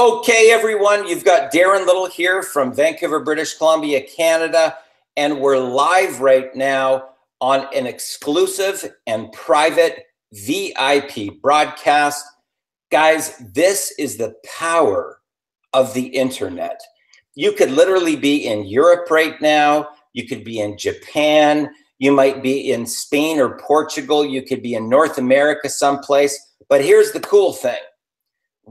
Okay, everyone, you've got Darren Little here from Vancouver, British Columbia, Canada, and we're live right now on an exclusive and private VIP broadcast. Guys, this is the power of the internet. You could literally be in Europe right now. You could be in Japan. You might be in Spain or Portugal. You could be in North America someplace. But here's the cool thing.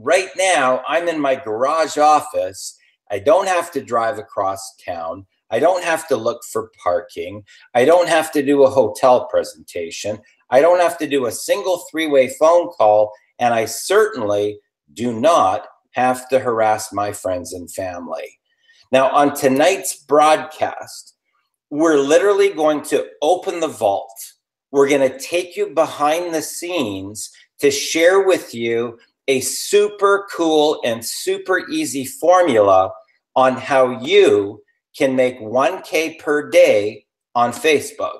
Right now, I'm in my garage office. I don't have to drive across town. I don't have to look for parking. I don't have to do a hotel presentation. I don't have to do a single three-way phone call. And I certainly do not have to harass my friends and family. Now, on tonight's broadcast, we're literally going to open the vault. We're going to take you behind the scenes to share with you a super cool and super easy formula on how you can make 1K per day on Facebook.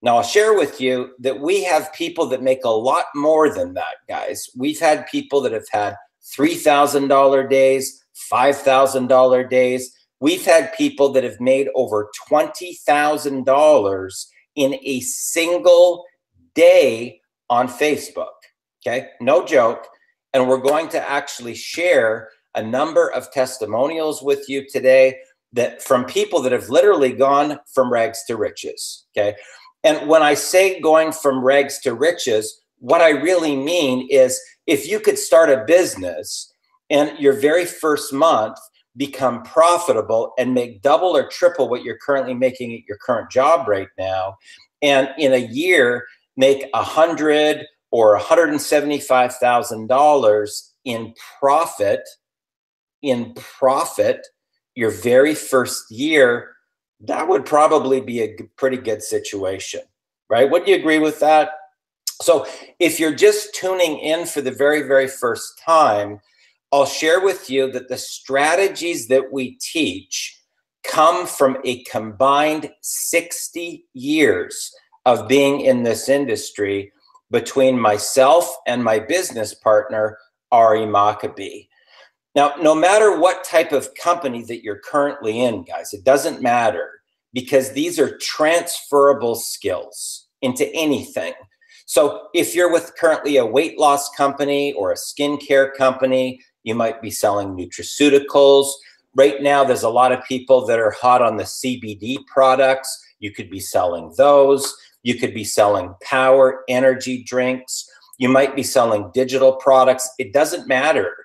Now, I'll share with you that we have people that make a lot more than that, guys. We've had people that have had $3,000 days, $5,000 days. We've had people that have made over $20,000 in a single day on Facebook, okay? No joke. And we're going to actually share a number of testimonials with you today that from people that have literally gone from rags to riches, okay? And when I say going from rags to riches, what I really mean is if you could start a business and your very first month become profitable and make double or triple what you're currently making at your current job right now, and in a year make $100,000 or $175,000 in profit your very first year, that would probably be a pretty good situation, right? Would you agree with that? So if you're just tuning in for the very, very first time, I'll share with you that the strategies that we teach come from a combined 60 years of being in this industry between myself and my business partner, Ari Maccabee. Now, no matter what type of company that you're currently in, guys, it doesn't matter because these are transferable skills into anything. So if you're with currently a weight loss company or a skincare company, you might be selling nutraceuticals. Right now, there's a lot of people that are hot on the CBD products. You could be selling those. You could be selling power energy drinks. You might be selling digital products. It doesn't matter.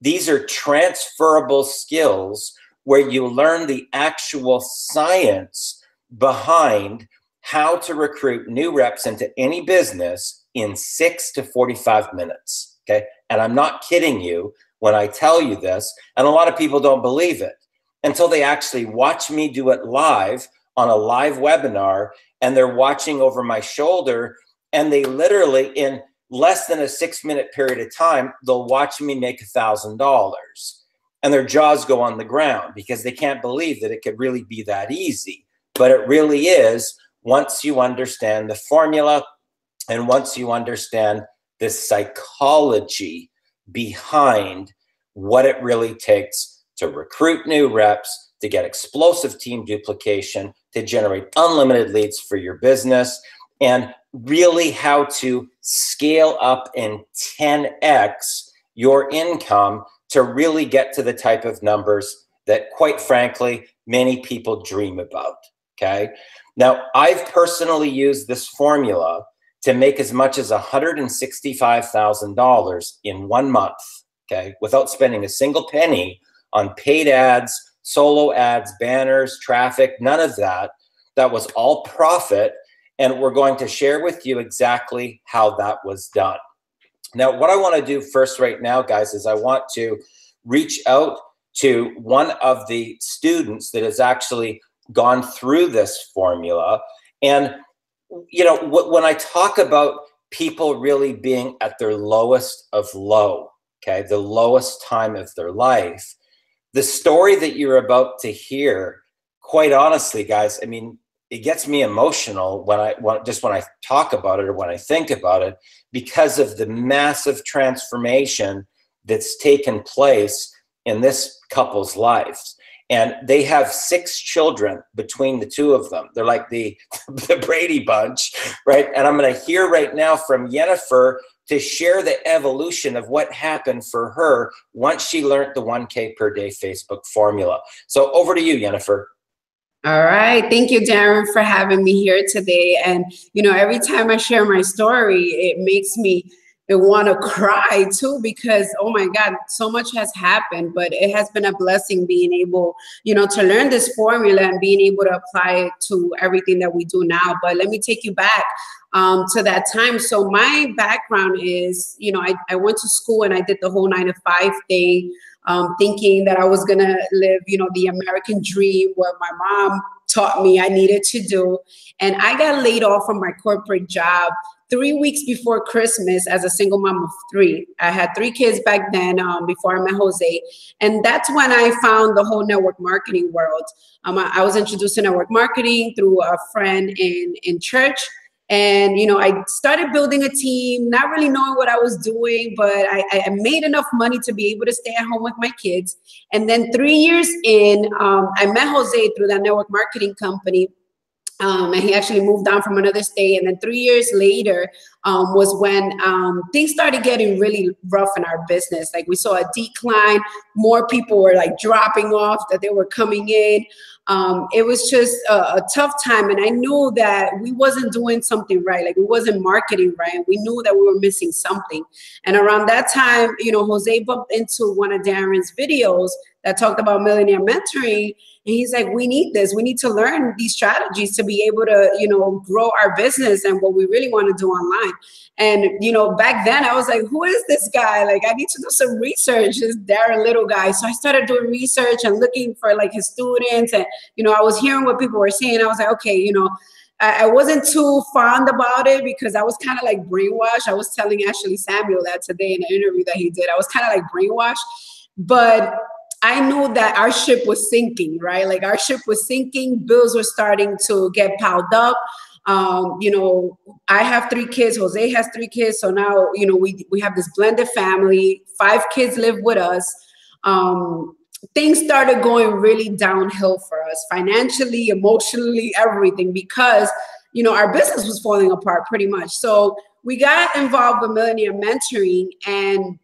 These are transferable skills where you learn the actual science behind how to recruit new reps into any business in 6 to 45 minutes, okay? And I'm not kidding you when I tell you this, and a lot of people don't believe it until they actually watch me do it live on a live webinar, and they're watching over my shoulder, and they literally, in less than a 6-minute period of time, they'll watch me make $1,000. And their jaws go on the ground because they can't believe that it could really be that easy. But it really is once you understand the formula and once you understand the psychology behind what it really takes to recruit new reps, to get explosive team duplication, to generate unlimited leads for your business, and really how to scale up and 10x your income to really get to the type of numbers that, quite frankly, many people dream about, okay? Now, I've personally used this formula to make as much as $165,000 in 1 month, okay, without spending a single penny on paid ads, solo ads, banners, traffic, none of that. That was all profit, and we're going to share with you exactly how that was done. Now, what I want to do first right now, guys, is I want to reach out to one of the students that has actually gone through this formula. And, you know, when I talk about people really being at their lowest of low, okay, the lowest time of their life, the story that you're about to hear, quite honestly, guys, I mean, it gets me emotional when I talk about it or when I think about it, because of the massive transformation that's taken place in this couple's lives. And they have 6 children between the two of them. They're like the Brady Bunch, right? And I'm going to hear right now from Yennefer to share the evolution of what happened for her once she learned the 1K per day Facebook formula. So over to you, Yennefer. All right. Thank you, Darren, for having me here today. And, you know, every time I share my story, it makes me want to cry too, because, oh my God, so much has happened, but it has been a blessing being able, you know, to learn this formula and being able to apply it to everything that we do now. But let me take you back to that time. So my background is, you know, I went to school and I did the whole 9-to-5 thing, thinking that I was going to live, you know, the American dream, what my mom taught me I needed to do. And I got laid off from my corporate job 3 weeks before Christmas as a single mom of 3. I had 3 kids back then, before I met Jose. And that's when I found the whole network marketing world. I was introduced to network marketing through a friend in church. And, you know, I started building a team, not really knowing what I was doing, but I made enough money to be able to stay at home with my kids. And then 3 years in, I met Jose through that network marketing company. And he actually moved on from another state. And then 3 years later was when things started getting really rough in our business. Like we saw a decline. More people were like dropping off that they were coming in. It was just a tough time. And I knew that we wasn't doing something right. Like we wasn't marketing right. We knew that we were missing something. And around that time, you know, Jose bumped into one of Darren's videos that talked about millionaire mentoring. And he's like, we need this. We need to learn these strategies to be able to, you know, grow our business and what we really want to do online. And, you know, back then I was like, who is this guy? Like, I need to do some research. This Darren little guy. So I started doing research and looking for like his students. And, you know, I was hearing what people were saying. I was like, okay, you know, I wasn't too fond about it because I was kind of like brainwashed. I was telling Ashley Samuel that today in an interview that he did. I was kind of like brainwashed, but I knew that our ship was sinking, right? Like our ship was sinking. Bills were starting to get piled up. You know, I have 3 kids. Jose has 3 kids. So now, you know, we have this blended family. 5 kids live with us. Things started going really downhill for us financially, emotionally, everything, because, you know, our business was falling apart pretty much. So we got involved with Millionaire Mentoring, and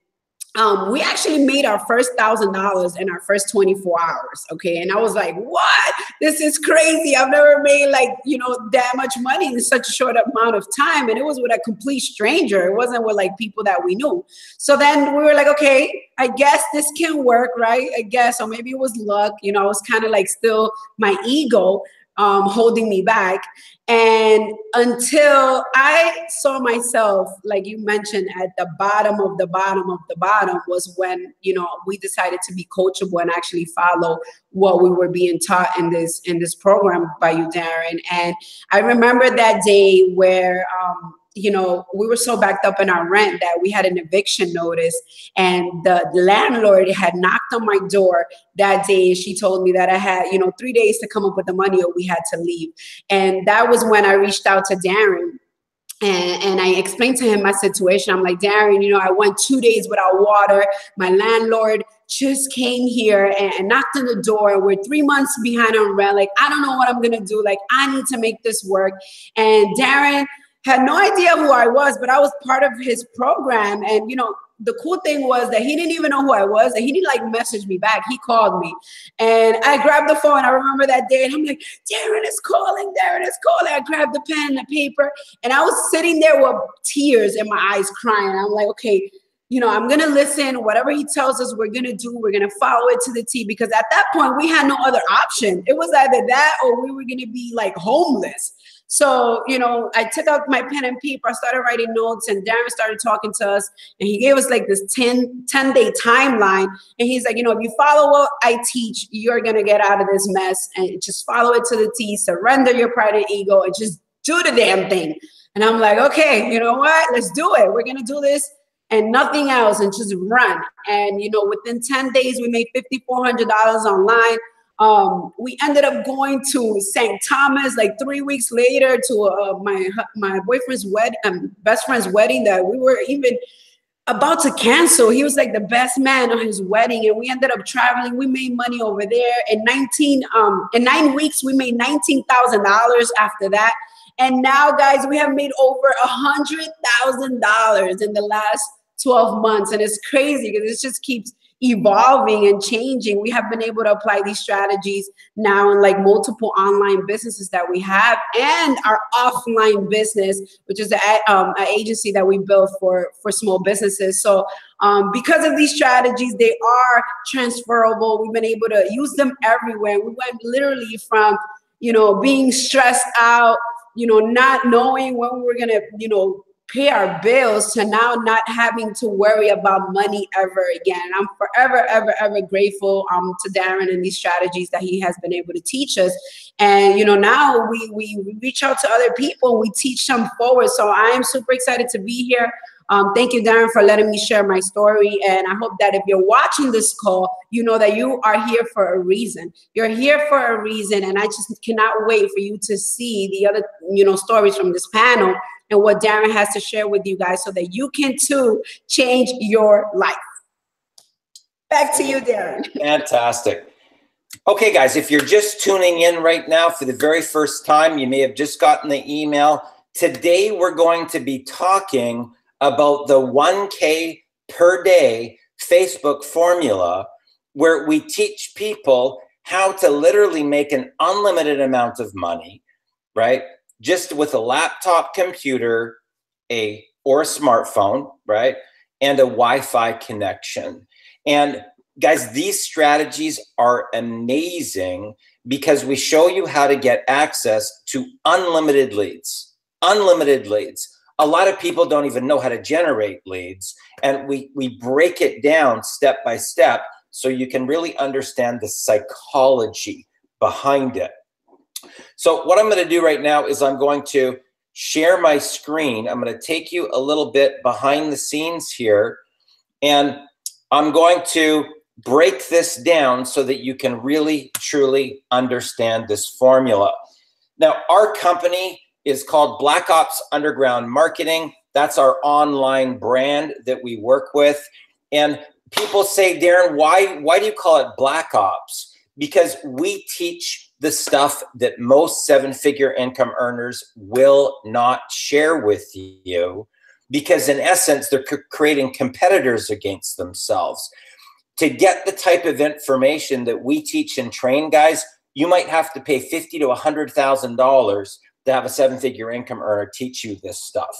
we actually made our first $1,000 in our first 24 hours. Okay. And I was like, what? This is crazy. I've never made like, you know, that much money in such a short amount of time. And it was with a complete stranger. It wasn't with like people that we knew. So then we were like, okay, I guess this can work, right? I guess, or maybe it was luck. You know, I was kind of like still my ego holding me back. And until I saw myself, like you mentioned, at the bottom of the bottom of the bottom, was when, you know, we decided to be coachable and actually follow what we were being taught in this program by you, Darren. And I remember that day where, you know, we were so backed up in our rent that we had an eviction notice, and the landlord had knocked on my door that day. She told me that I had, you know, 3 days to come up with the money or we had to leave. And that was when I reached out to Darren. And I explained to him my situation. I'm like, Darren, you know, I went 2 days without water. My landlord just came here and knocked on the door. We're 3 months behind on rent. Like, I don't know what I'm going to do. Like, I need to make this work. And Darren had no idea who I was, but I was part of his program. And, you know, the cool thing was that he didn't even know who I was, and he didn't like message me back. He called me, and I grabbed the phone. I remember that day, and I'm like, Darren is calling, Darren is calling. I grabbed the pen and the paper, and I was sitting there with tears in my eyes crying. I'm like, okay, you know, I'm going to listen. Whatever he tells us we're going to do, we're going to follow it to the T, because at that point we had no other option. It was either that or we were going to be like homeless. So, you know, I took out my pen and paper, I started writing notes, and Darren started talking to us, and he gave us like this 10-day timeline. And he's like, you know, if you follow what I teach, you're going to get out of this mess, and just follow it to the T, surrender your pride and ego, and just do the damn thing. And I'm like, okay, you know what? Let's do it. We're going to do this and nothing else, and just run. And, you know, within 10 days, we made $5,400 online. We ended up going to St. Thomas like 3 weeks later to my boyfriend's wedding, best friend's wedding, that we were even about to cancel. He was like the best man on his wedding, and we ended up traveling. We made money over there. In 9 weeks, we made $19,000 after that. And now, guys, we have made over $100,000 in the last 12 months. And it's crazy because it just keeps evolving and changing. We have been able to apply these strategies now in like multiple online businesses that we have, and our offline business, which is an agency that we built for small businesses. So because of these strategies, they are transferable. We've been able to use them everywhere. We went literally from, you know, being stressed out, you know, not knowing when we were going to, you know, pay our bills, to now not having to worry about money ever again. And I'm forever, ever, ever grateful to Darren and these strategies that he has been able to teach us. And, you know, now we reach out to other people, we teach them forward. So I am super excited to be here. Thank you, Darren, for letting me share my story. And I hope that if you're watching this call, you know that you are here for a reason. You're here for a reason. And I just cannot wait for you to see the other, you know, stories from this panel and what Darren has to share with you guys so that you can too change your life. Back to you, Darren. Fantastic. Okay, guys, if you're just tuning in right now for the very first time, you may have just gotten the email. Today, we're going to be talking about the 1K per day Facebook formula, where we teach people how to literally make an unlimited amount of money, right? Just with a laptop computer, or a smartphone, right? And a Wi-Fi connection. And guys, these strategies are amazing because we show you how to get access to unlimited leads. Unlimited leads. A lot of people don't even know how to generate leads. And we break it down step by step so you can really understand the psychology behind it. So what I'm going to do right now is I'm going to share my screen. I'm going to take you a little bit behind the scenes here, and I'm going to break this down so that you can really, truly understand this formula. Now, our company is called Black Ops Underground Marketing. That's our online brand that we work with. And people say, Darren, why do you call it Black Ops? Because we teach the stuff that most seven-figure income earners will not share with you, because in essence, they're creating competitors against themselves. To get the type of information that we teach and train, guys, you might have to pay $50,000 to $100,000 to have a seven-figure income earner teach you this stuff.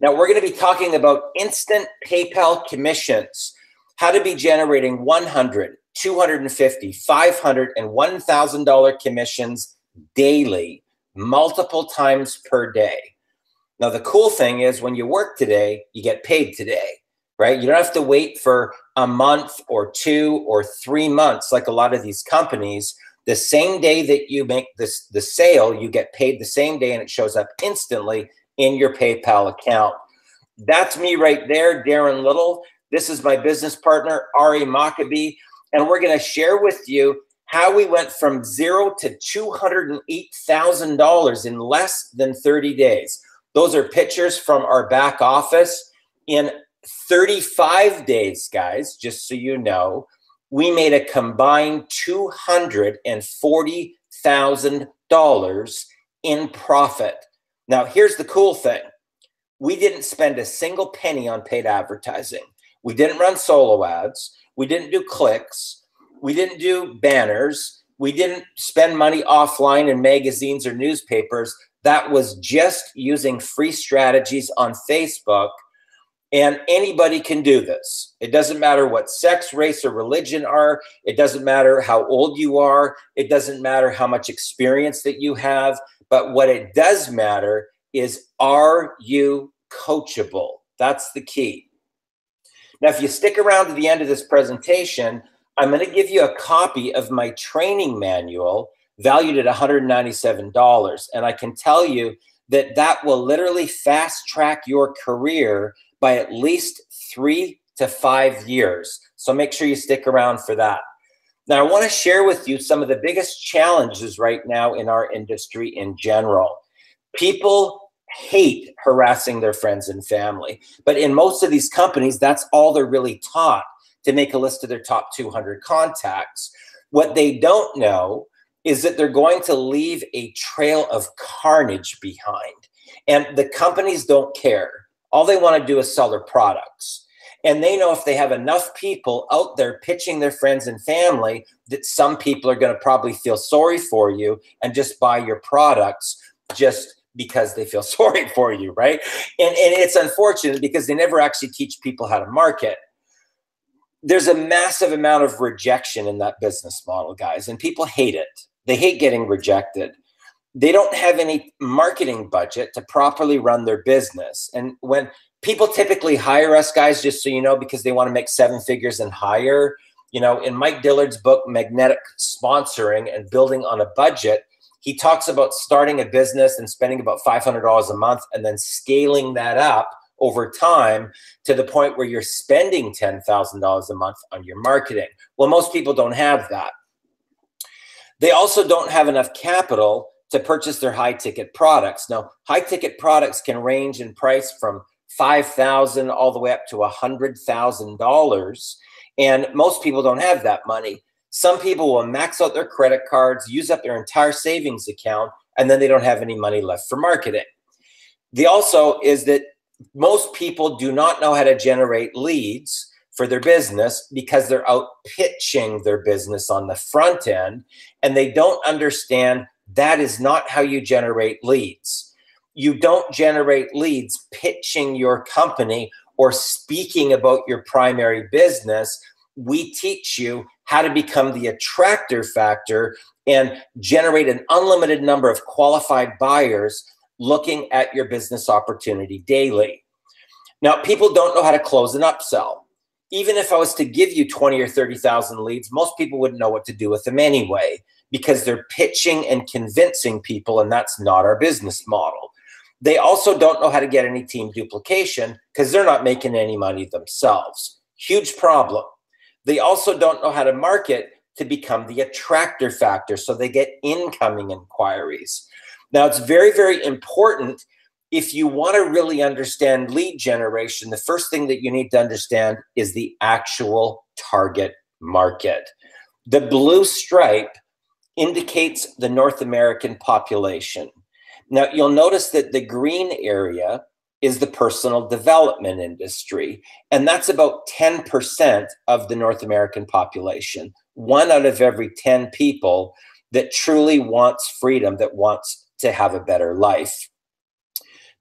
Now, we're going to be talking about instant PayPal commissions, how to be generating $100, $250, $500, and $1,000 commissions daily, multiple times per day. Now, the cool thing is when you work today, you get paid today, right? You don't have to wait for a month or 2 or 3 months like a lot of these companies. The same day that you make the sale, you get paid the same day, and it shows up instantly in your PayPal account. That's me right there, Darren Little. This is my business partner, Ari Maccabee, and we're going to share with you how we went from $0 to $208,000 in less than 30 days. Those are pictures from our back office. In 35 days, guys, just so you know, we made a combined $240,000 in profit. Now, here's the cool thing. We didn't spend a single penny on paid advertising. We didn't run solo ads. We didn't do clicks. We didn't do banners. We didn't spend money offline in magazines or newspapers. That was just using free strategies on Facebook. And anybody can do this. It doesn't matter what sex, race, or religion are. It doesn't matter how old you are. It doesn't matter how much experience that you have. But what it does matter is, are you coachable? That's the key. Now, if you stick around to the end of this presentation, I'm going to give you a copy of my training manual valued at $197. And I can tell you that that will literally fast track your career by at least 3 to 5 years. So make sure you stick around for that. Now, I want to share with you some of the biggest challenges right now in our industry in general. People hate harassing their friends and family. But in most of these companies, that's all they're really taught, to make a list of their top 200 contacts. What they don't know is that they're going to leave a trail of carnage behind. And the companies don't care. All they want to do is sell their products. And they know if they have enough people out there pitching their friends and family, that some people are going to probably feel sorry for you and just buy your products just because they feel sorry for you, right? And it's unfortunate because they never actually teach people how to market. There's a massive amount of rejection in that business model, guys, and people hate it. They hate getting rejected. They don't have any marketing budget to properly run their business. And when people typically hire us, guys, just so you know, because they want to make 7 figures and higher, you know, in Mike Dillard's book, Magnetic Sponsoring and Building on a Budget, he talks about starting a business and spending about $500 a month and then scaling that up over time to the point where you're spending $10,000 a month on your marketing. Well, most people don't have that. They also don't have enough capital to purchase their high-ticket products. Now, high-ticket products can range in price from $5,000 all the way up to $100,000, and most people don't have that money. Some people will max out their credit cards, use up their entire savings account, and then they don't have any money left for marketing. The also is that most people do not know how to generate leads for their business because they're out pitching their business on the front end, and they don't understand that is not how you generate leads. You don't generate leads pitching your company or speaking about your primary business. We teach you how to become the attractor factor and generate an unlimited number of qualified buyers looking at your business opportunity daily. Now, people don't know how to close an upsell. Even if I was to give you 20 or 30,000 leads, most people wouldn't know what to do with them anyway, because they're pitching and convincing people, and that's not our business model. They also don't know how to get any team duplication because they're not making any money themselves. Huge problem. They also don't know how to market to become the attractor factor, so they get incoming inquiries. Now, it's very, very important. If you want to really understand lead generation, the first thing that you need to understand is the actual target market. The blue stripe indicates the North American population. Now, you'll notice that the green area is the personal development industry, and that's about 10% of the North American population. 1 out of every 10 people that truly wants freedom, that wants to have a better life.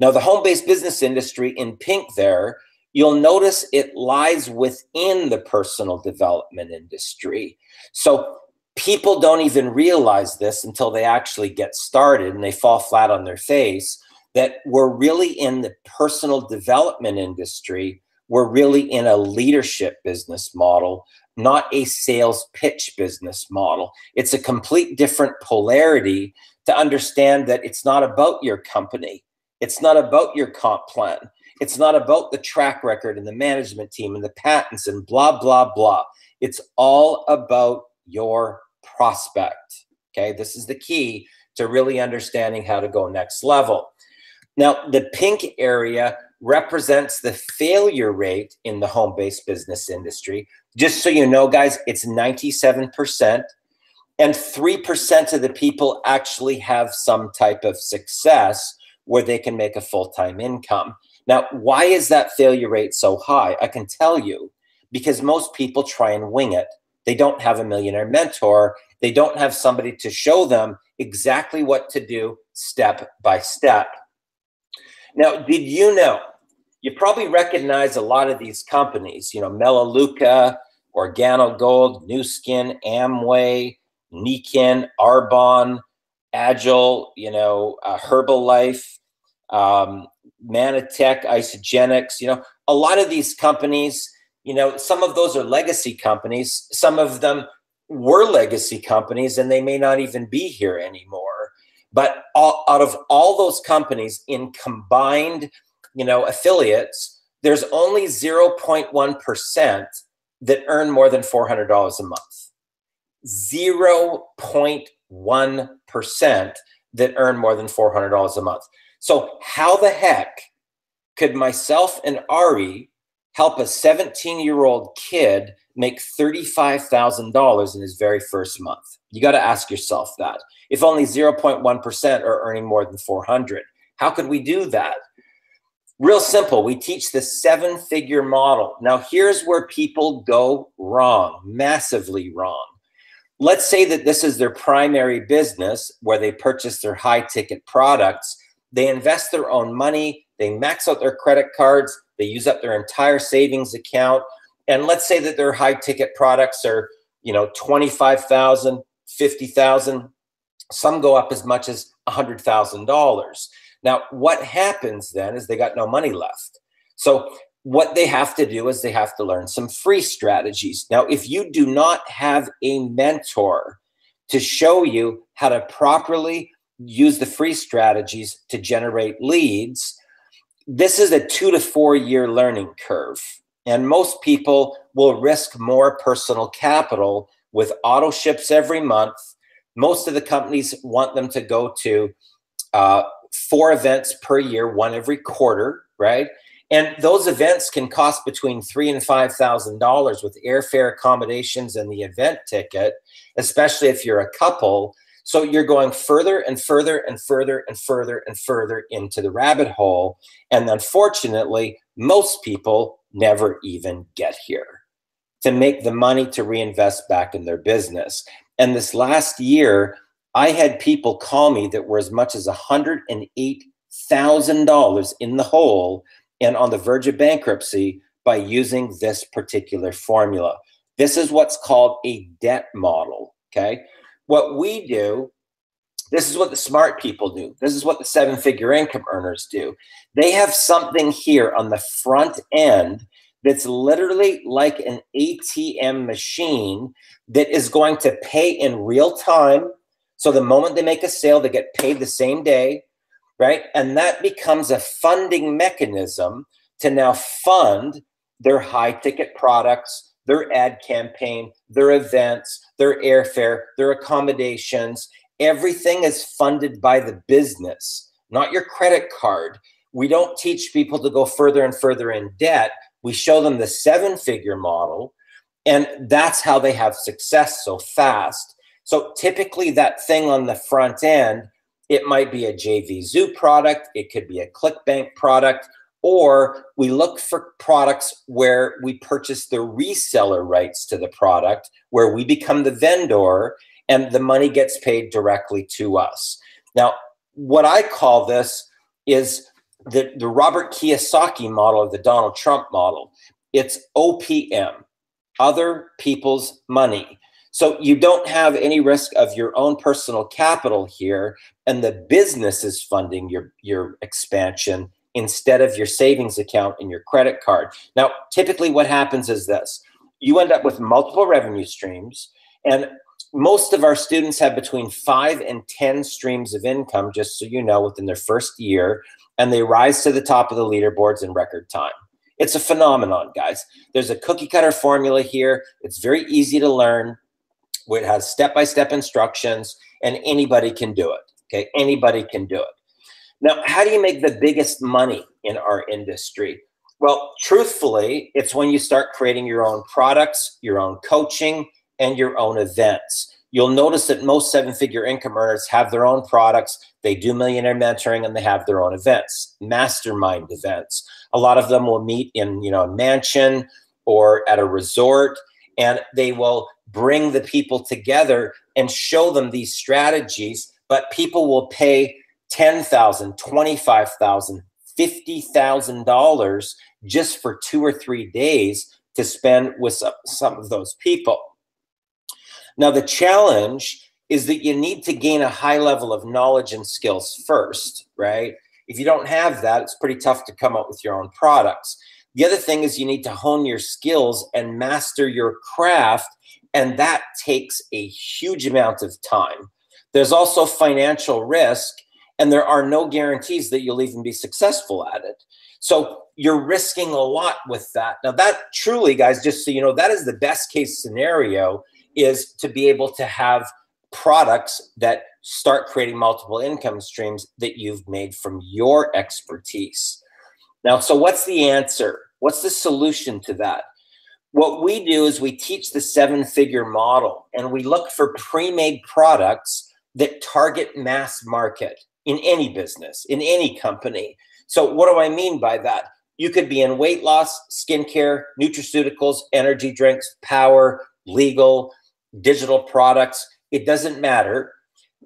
Now, the home-based business industry in pink there, you'll notice it lies within the personal development industry. So people don't even realize this until they actually get started and they fall flat on their face, that we're really in the personal development industry. We're really in a leadership business model, not a sales pitch business model. It's a complete different polarity to understand that it's not about your company. It's not about your comp plan. It's not about the track record and the management team and the patents and blah, blah, blah. It's all about your prospect. Okay, this is the key to really understanding how to go next level. Now, the pink area represents the failure rate in the home-based business industry. Just so you know, guys, it's 97%. And 3% of the people actually have some type of success where they can make a full-time income. Now, why is that failure rate so high? I can tell you, because most people try and wing it. They don't have a millionaire mentor. They don't have somebody to show them exactly what to do step by step. Now, did you know, you probably recognize a lot of these companies, you know, Melaleuca, Organo Gold, New Skin, Amway, Nikin, Arbonne, Agile, you know, Herbalife, Manatech, Isogenics, you know, a lot of these companies, you know, some of those are legacy companies. Some of them were legacy companies and they may not even be here anymore. But out of all those companies in combined, you know, affiliates, there's only 0.1% that earn more than $400 a month. 0.1% that earn more than $400 a month. So how the heck could myself and Ari help a 17-year-old kid make $35,000 in his very first month? You got to ask yourself that. If only 0.1% are earning more than 400, how could we do that? Real simple. We teach the 7-figure model. Now, here's where people go wrong, massively wrong. Let's say that this is their primary business where they purchase their high-ticket products. They invest their own money. They max out their credit cards. They use up their entire savings account. And let's say that their high-ticket products are, $25,000, $50,000. Some go up as much as $100,000. Now, what happens then is they got no money left. So what they have to do is they have to learn some free strategies. Now, if you do not have a mentor to show you how to properly use the free strategies to generate leads, this is a 2 to 4 year learning curve. And most people will risk more personal capital with auto ships every month. Most of the companies want them to go to 4 events per year, 1 every quarter, right? And those events can cost between $3,000 and $5,000 with airfare, accommodations, and the event ticket, especially if you're a couple. So you're going further and further and further and further and further into the rabbit hole. And unfortunately, most people never even get here to make the money to reinvest back in their business. And this last year, I had people call me that were as much as $108,000 in the hole and on the verge of bankruptcy by using this particular formula. This is what's called a debt model, okay? What we do, this is what the smart people do. This is what the 7-figure income earners do. They have something here on the front end that's literally like an ATM machine that is going to pay in real time. So the moment they make a sale, they get paid the same day, right? And that becomes a funding mechanism to now fund their high-ticket products, their ad campaign, their events, their airfare, their accommodations. Everything is funded by the business, not your credit card. We don't teach people to go further and further in debt. We show them the 7-figure model, and that's how they have success so fast. So typically that thing on the front end, it might be a JV Zoo product, it could be a ClickBank product, or we look for products where we purchase the reseller rights to the product, where we become the vendor and the money gets paid directly to us. Now, what I call this is the Robert Kiyosaki model or the Donald Trump model. It's OPM, other people's money. So you don't have any risk of your own personal capital here, and the business is funding your expansion instead of your savings account and your credit card. Now, typically what happens is this. You end up with multiple revenue streams, and most of our students have between 5 and 10 streams of income, just so you know, within their first year, and they rise to the top of the leaderboards in record time. It's a phenomenon, guys. There's a cookie cutter formula here. It's very easy to learn. It has step-by-step instructions, and anybody can do it, okay? Anybody can do it. Now, how do you make the biggest money in our industry? Well, truthfully, it's when you start creating your own products, your own coaching, and your own events. You'll notice that most 7-figure income earners have their own products. They do millionaire mentoring, and they have their own events, mastermind events. A lot of them will meet in, a mansion or at a resort, and they will bring the people together and show them these strategies, but people will pay $10,000, $25,000, $50,000 just for 2 or 3 days to spend with some of those people. Now, the challenge is that you need to gain a high level of knowledge and skills first, right? If you don't have that, it's pretty tough to come up with your own products. The other thing is you need to hone your skills and master your craft, and that takes a huge amount of time. There's also financial risk, and there are no guarantees that you'll even be successful at it. So you're risking a lot with that. Now, that truly, guys, just so you know, that is the best case scenario, is to be able to have products that start creating multiple income streams that you've made from your expertise. Now, so what's the answer? What's the solution to that? What we do is we teach the 7-figure model, and we look for pre-made products that target mass market in any business, in any company. So what do I mean by that? You could be in weight loss, skincare, nutraceuticals, energy drinks, power, legal, digital products. It doesn't matter.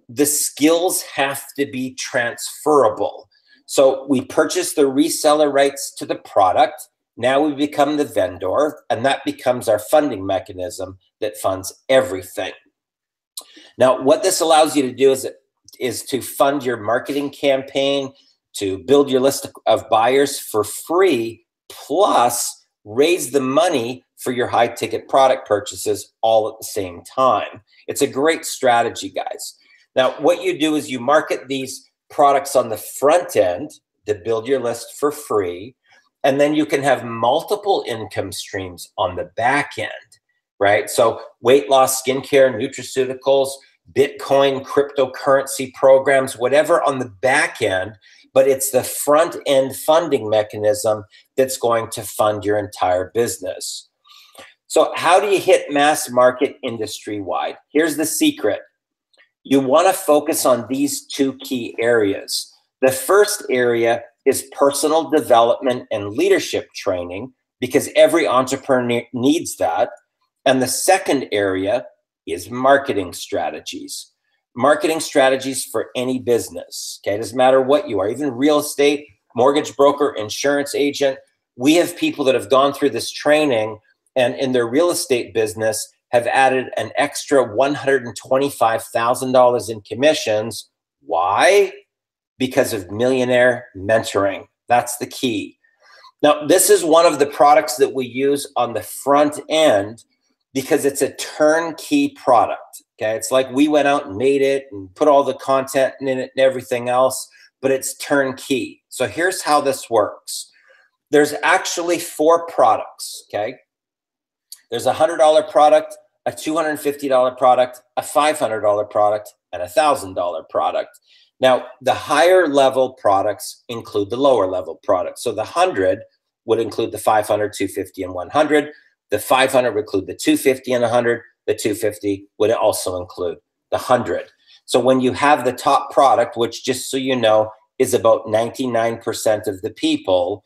The skills have to be transferable. So we purchase the reseller rights to the product. Now we become the vendor, and that becomes our funding mechanism that funds everything. Now, what this allows you to do is to fund your marketing campaign, to build your list of buyers for free, plus raise the money for your high ticket product purchases all at the same time. It's a great strategy, guys. Now, what you do is you market these products on the front end to build your list for free, and then you can have multiple income streams on the back end, right? So weight loss, skincare, nutraceuticals, Bitcoin, cryptocurrency programs, whatever on the back end, but it's the front end funding mechanism that's going to fund your entire business. So how do you hit mass market industry wide? Here's the secret. You want to focus on these 2 key areas. The first area is personal development and leadership training, because every entrepreneur needs that. And the second area is marketing strategies. Marketing strategies for any business, okay? It doesn't matter what you are, even real estate, mortgage broker, insurance agent. We have people that have gone through this training and in their real estate business have added an extra $125,000 in commissions. Why? Because of millionaire mentoring. That's the key. Now, this is one of the products that we use on the front end because it's a turnkey product, okay? It's like we went out and made it and put all the content in it and everything else, but it's turnkey. So here's how this works. There's actually 4 products, okay? There's a $100 product, a $250 product, a $500 product, and a $1,000 product. Now, the higher level products include the lower level products. So the 100 would include the 500, 250, and 100. The 500 would include the 250 and 100. The 250 would also include the 100. So when you have the top product, which just so you know is about 99% of the people,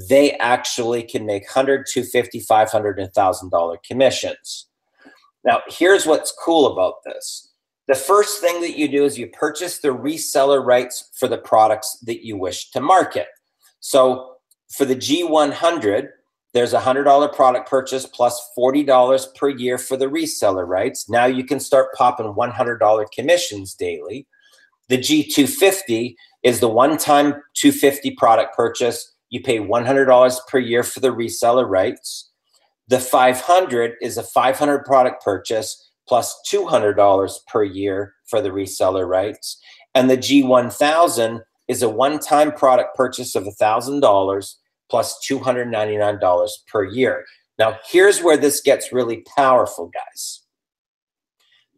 they actually can make 100, 250, 500, and $1,000 commissions. Now, here's what's cool about this. The first thing that you do is you purchase the reseller rights for the products that you wish to market. So for the G100, there's a $100 product purchase plus $40 per year for the reseller rights. Now you can start popping $100 commissions daily. The G250 is the one-time $250 product purchase. You pay $100 per year for the reseller rights. The 500 is a 500 product purchase plus $200 per year for the reseller rights. And the G1000 is a one-time product purchase of $1,000 plus $299 per year. Now, here's where this gets really powerful, guys.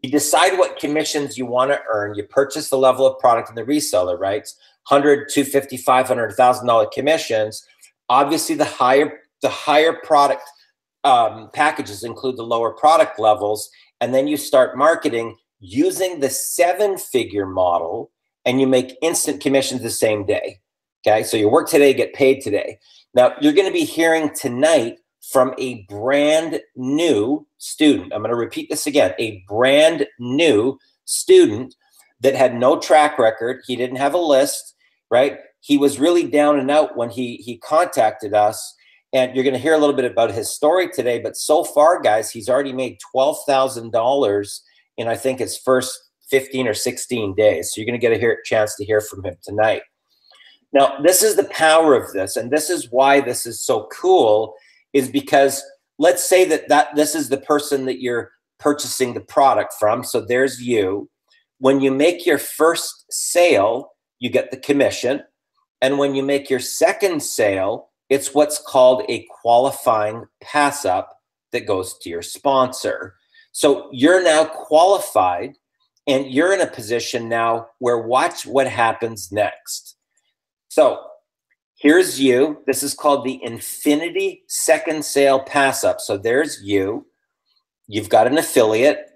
You decide what commissions you want to earn. You purchase the level of product and the reseller rights, $100, $250, $500, $1,000 commissions. Obviously, the higher product packages include the lower product levels, and then you start marketing using the 7-figure model, and you make instant commissions the same day. Okay, so you work today, get paid today. Now, you're going to be hearing tonight from a brand new student. I'm going to repeat this again. A brand new student that had no track record. He didn't have a list, right? He was really down and out when he contacted us. And you're going to hear a little bit about his story today. But so far, guys, he's already made $12,000 in, I think, his first 15 or 16 days. So you're going to get a chance to hear from him tonight. Now, this is the power of this, and this is why this is so cool, is because let's say that this is the person that you're purchasing the product from. So there's you. When you make your first sale, you get the commission. And when you make your second sale, it's what's called a qualifying PASSUP that goes to your sponsor. So you're now qualified And you're in a position now where watch what happens next. So here's you. This is called the Infinity Second Sale PASSUP. So there's you. You've got an affiliate.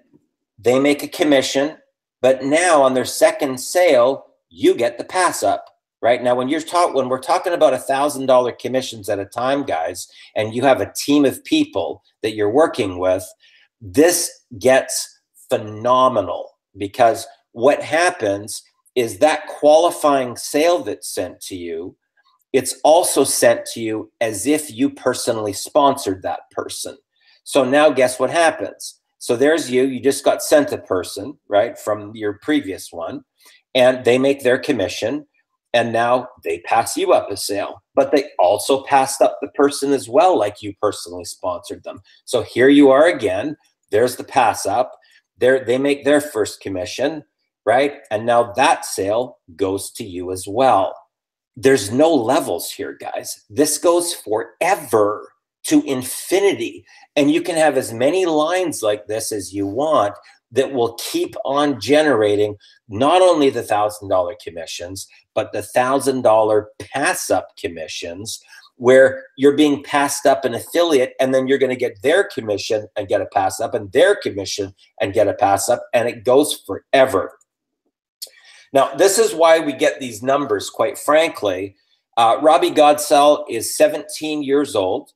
They make a commission. But now on their second sale, you get the PASSUP. Right now, when we're talking about $1,000 commissions at a time, guys, and you have a team of people that you're working with, this gets phenomenal, because what happens is that qualifying sale that's sent to you, it's also sent to you as if you personally sponsored that person. So now guess what happens? So there's you just got sent a person, right, from your previous one, and they make their commission. And now they pass you up a sale, but they also passed up the person as well, like you personally sponsored them. So here you are again. There's the pass up. They make their first commission, right? And now that sale goes to you as well. There's no levels here, guys. This goes forever to infinity. And you can have as many lines like this as you want that will keep on generating not only the $1,000 commissions, but the $1,000 pass-up commissions, where you're being passed up an affiliate, and then you're going to get their commission and get a pass-up, and their commission and get a pass-up, and it goes forever. Now, this is why we get these numbers, quite frankly. Robbie Godsell is 17 years old.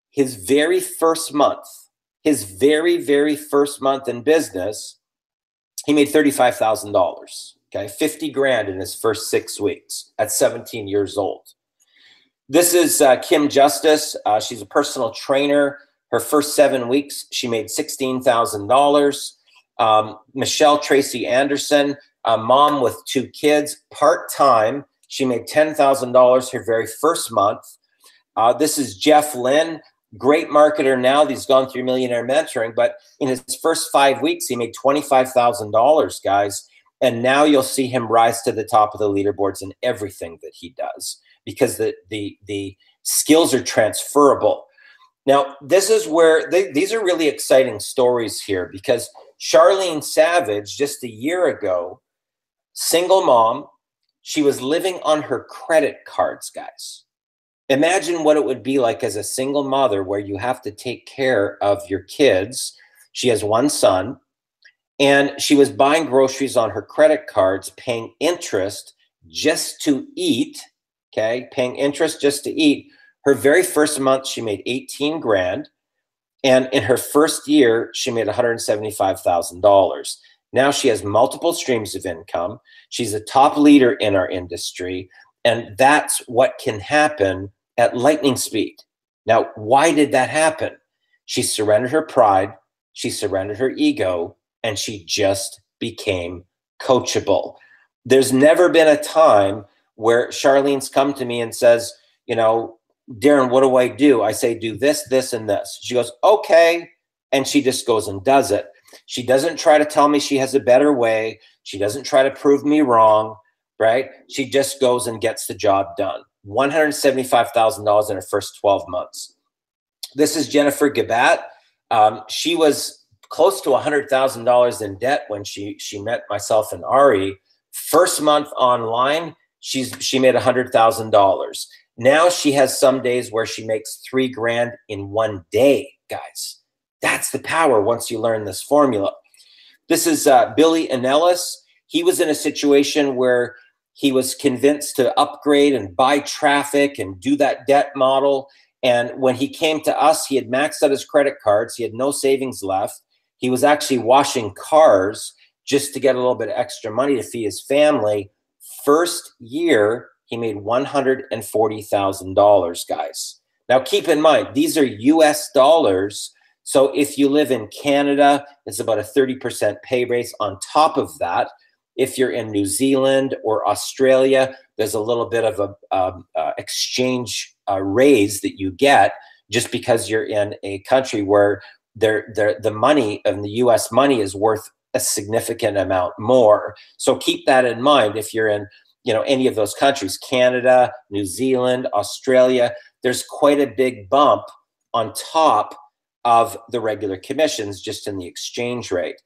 His very first month, his very first month in business, he made $35,000, okay? 50 grand in his first 6 weeks at 17 years old. This is Kim Justice. She's a personal trainer. Her first 7 weeks, she made $16,000. Michelle Tracy Anderson, a mom with 2 kids, part-time. She made $10,000 her very first month. This is Jeff Lynn. Great marketer now. He's gone through Millionaire Mentoring, but in his first 5 weeks, he made $25,000, guys. And now you'll see him rise to the top of the leaderboards in everything that he does, because the skills are transferable. Now, this is where these are really exciting stories here, because Charlene Savage, just a year ago, single mom, she was living on her credit cards, guys. Imagine what it would be like as a single mother, where you have to take care of your kids. She has 1 son, and she was buying groceries on her credit cards, paying interest just to eat, okay? Paying interest just to eat. Her very first month, she made 18 grand. And in her first year, she made $175,000. Now she has multiple streams of income. She's a top leader in our industry. And that's what can happen at lightning speed. Now, why did that happen? She surrendered her pride, she surrendered her ego, and she just became coachable. There's never been a time where Charlene's come to me and says, you know, Darren, what do I do? I say, do this, this, and this. She goes, okay. And she just goes and does it. She doesn't try to tell me she has a better way. She doesn't try to prove me wrong, right? She just goes and gets the job done. $175,000 in her first 12 months. This is Jennifer Gabat. She was close to $100,000 in debt when she met myself and Ari. First month online, she made $100,000. Now she has some days where she makes 3 grand in 1 day, guys. That's the power once you learn this formula. This is Billy Anellis. He was in a situation where he was convinced to upgrade and buy traffic and do that debt model. And when he came to us, he had maxed out his credit cards. He had no savings left. He was actually washing cars just to get a little bit of extra money to feed his family. First year, he made $140,000, guys. Now, keep in mind, these are US dollars. So if you live in Canada, it's about a 30% pay raise on top of that. If you're in New Zealand or Australia, there's a little bit of a exchange raise that you get just because you're in a country where the money and the US money is worth a significant amount more. So keep that in mind. If you're in, you know, any of those countries, Canada, New Zealand, Australia, there's quite a big bump on top of the regular commissions just in the exchange rate.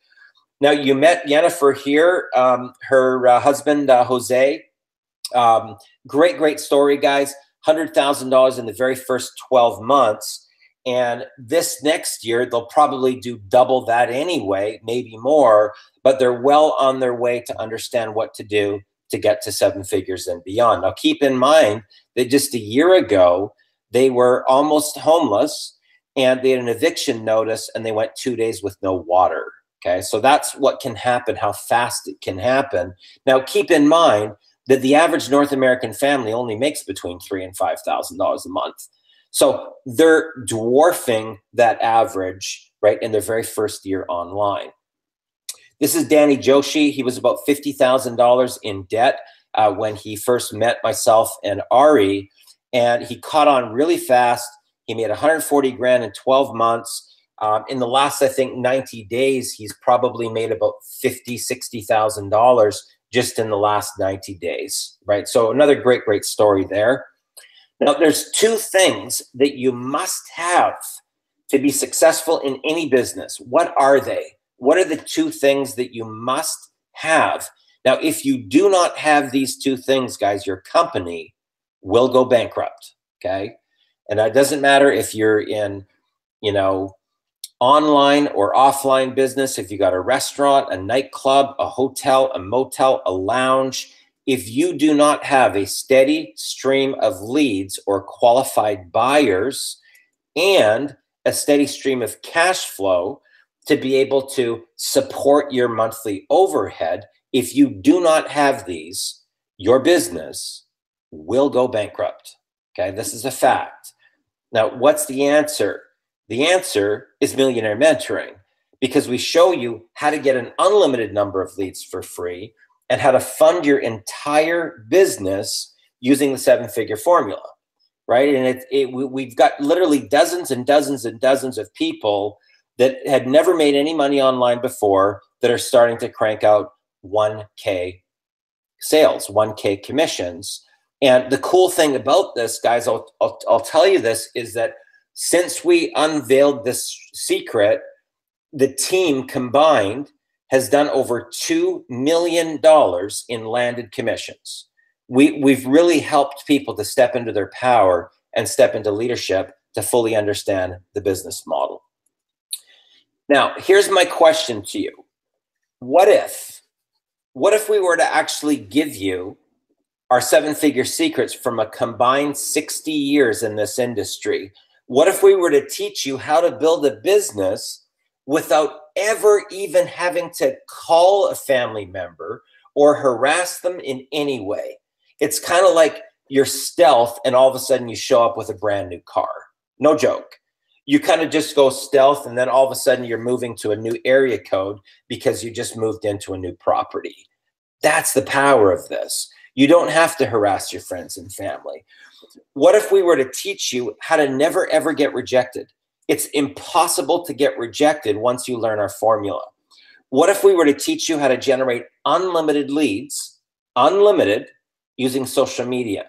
Now, you met Jennifer here, her husband, Jose. Great story, guys. $100,000 in the very first 12 months. And this next year, they'll probably do double that anyway, maybe more, but they're well on their way to understand what to do to get to 7 figures and beyond. Now, keep in mind that just a year ago, they were almost homeless and they had an eviction notice and they went 2 days with no water. Okay, so that's what can happen, how fast it can happen. Now, keep in mind that the average North American family only makes between $3,000 and $5,000 a month. So they're dwarfing that average, right, in their very first year online. This is Danny Joshi. He was about $50,000 in debt when he first met myself and Ari, and he caught on really fast. He made 140 grand in 12 months. In the last, I think, 90 days, he's probably made about $50,000, $60,000 just in the last 90 days, right? So another great story there. Now, there's 2 things that you must have to be successful in any business. What are they? What are the 2 things that you must have? Now, if you do not have these 2 things, guys, your company will go bankrupt, okay? And that doesn't matter if you're in, online or offline business, if you got a restaurant, a nightclub, a hotel, a motel, a lounge. If you do not have a steady stream of leads or qualified buyers and a steady stream of cash flow to be able to support your monthly overhead, if you do not have these, your business will go bankrupt. Okay, this is a fact. Now, what's the answer? The answer is Millionaire Mentoring, because we show you how to get an unlimited number of leads for free and how to fund your entire business using the 7-figure formula, right? And we've got literally dozens and dozens and dozens of people that had never made any money online before that are starting to crank out 1K sales, 1K commissions. And the cool thing about this, guys, I'll tell you this, is that since we unveiled this secret, the team combined has done over $2 million in landed commissions. We've really helped people to step into their power and step into leadership to fully understand the business model. Now, here's my question to you. What if we were to actually give you our 7-figure secrets from a combined 60 years in this industry? What if we were to teach you how to build a business without ever even having to call a family member or harass them in any way? It's kind of like you're stealth and all of a sudden you show up with a brand new car. No joke. You kind of just go stealth and then all of a sudden you're moving to a new area code because you just moved into a new property. That's the power of this. You don't have to harass your friends and family. What if we were to teach you how to never, ever get rejected? It's impossible to get rejected once you learn our formula. What if we were to teach you how to generate unlimited leads, unlimited, using social media?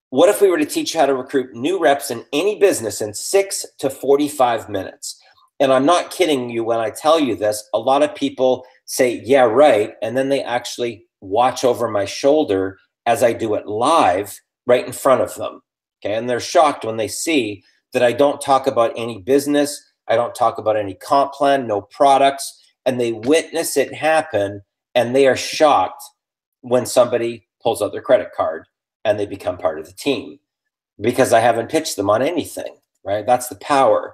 What if we were to teach you how to recruit new reps in any business in 6 to 45 minutes? And I'm not kidding you when I tell you this. A lot of people say, yeah, right. And then they actually watch over my shoulder as I do it live right in front of them. Okay. And they're shocked when they see that I don't talk about any business. I don't talk about any comp plan, no products. And they witness it happen and they are shocked when somebody pulls out their credit card and they become part of the team because I haven't pitched them on anything, right? That's the power.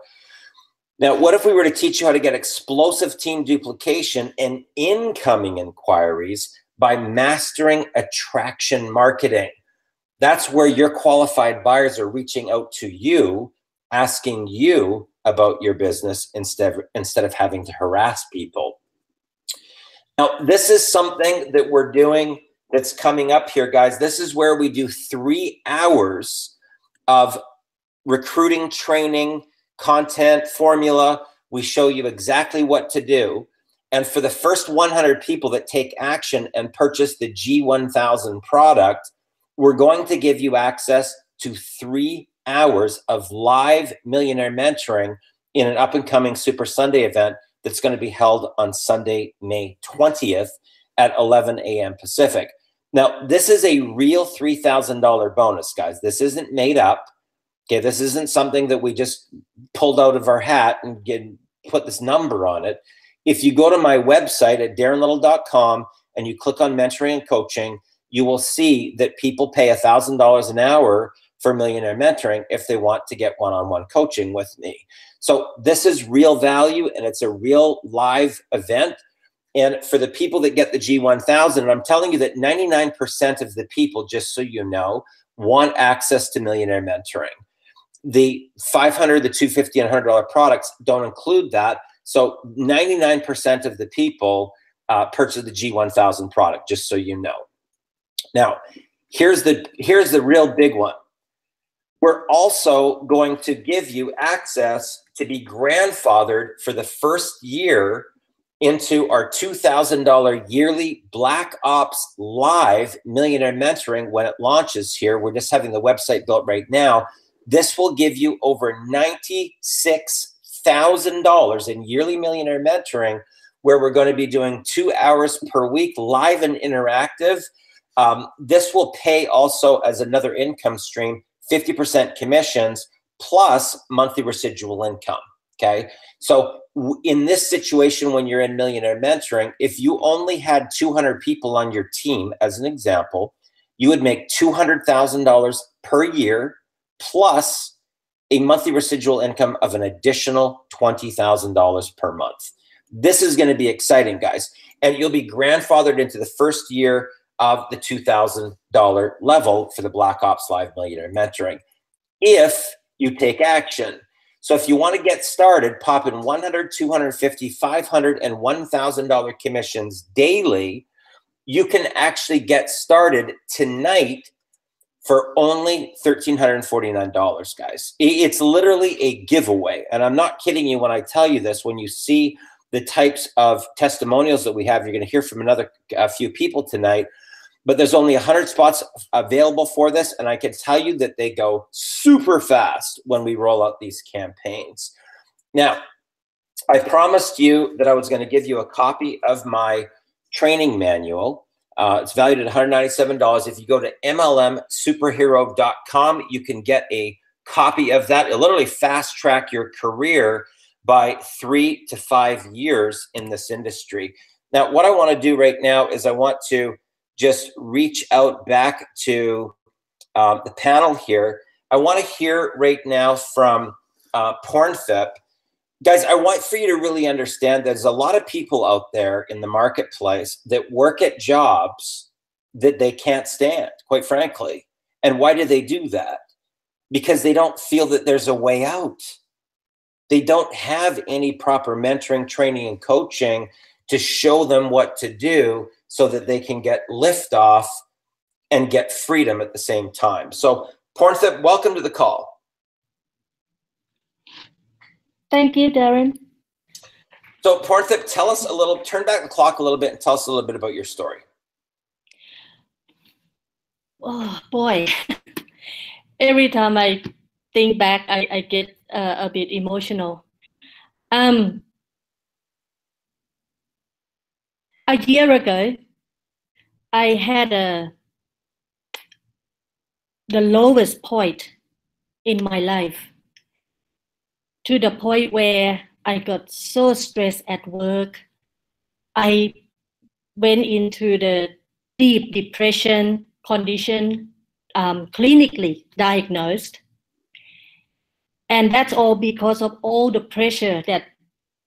Now, what if we were to teach you how to get explosive team duplication and incoming inquiries by mastering attraction marketing? That's where your qualified buyers are reaching out to you, asking you about your business instead of having to harass people. Now, this is something that we're doing that's coming up here, guys. This is where we do 3 hours of recruiting, training, content, formula. We show you exactly what to do. And for the first 100 people that take action and purchase the G1000 product, we're going to give you access to 3 hours of live millionaire mentoring in an up-and-coming Super Sunday event that's going to be held on Sunday, May 20th at 11 a.m. Pacific. Now, this is a real $3,000 bonus, guys. This isn't made up. Okay, this isn't something that we just pulled out of our hat and put this number on it. If you go to my website at darrenlittle.com and you click on mentoring and coaching, you will see that people pay $1,000 an hour for Millionaire Mentoring if they want to get one-on-one coaching with me. So this is real value, and it's a real live event. And for the people that get the G1000, and I'm telling you that 99% of the people, just so you know, want access to Millionaire Mentoring. The $500, the $250, and $100 products don't include that. So 99% of the people purchase the G1000 product, just so you know. Now, here's the real big one. We're also going to give you access to be grandfathered for the first year into our $2,000 yearly Black Ops Live Millionaire Mentoring when it launches here. We're just having the website built right now. This will give you over $96,000 in yearly Millionaire Mentoring, where we're going to be doing 2 hours per week, live and interactive. This will pay also as another income stream, 50% commissions plus monthly residual income. Okay. So in this situation, when you're in Millionaire Mentoring, if you only had 200 people on your team, as an example, you would make $200,000 per year plus a monthly residual income of an additional $20,000 per month. This is going to be exciting, guys. And you'll be grandfathered into the first year of the $2,000 level for the Black Ops Live Millionaire Mentoring if you take action. So if you want to get started, pop in $100, $250, $500, and $1,000 commissions daily. You can actually get started tonight for only $1,349, guys. It's literally a giveaway. And I'm not kidding you when I tell you this. When you see the types of testimonials that we have, you're going to hear from a few people tonight. But there's only 100 spots available for this, and I can tell you that they go super fast when we roll out these campaigns. Now, I promised you that I was going to give you a copy of my training manual. It's valued at $197. If you go to MLMsuperhero.com, you can get a copy of that. It'll literally fast track your career by 3 to 5 years in this industry. Now, what I want to do right now is I want to just reach out back to the panel here. I want to hear right now from PornFip. Guys, I want for you to really understand there's a lot of people out there in the marketplace that work at jobs that they can't stand, quite frankly. And why do they do that? Because they don't feel that there's a way out. They don't have any proper mentoring, training, and coaching to show them what to do so that they can get liftoff and get freedom at the same time. So, PornFip, welcome to the call. Thank you, Darren. So, PornFip, tell us a little, turn back the clock a little bit and tell us a little bit about your story. Oh, boy. Every time I think back, I get a bit emotional. A year ago, I had the lowest point in my life, to the point where I got so stressed at work. I went into the deep depression condition, clinically diagnosed. And that's all because of all the pressure that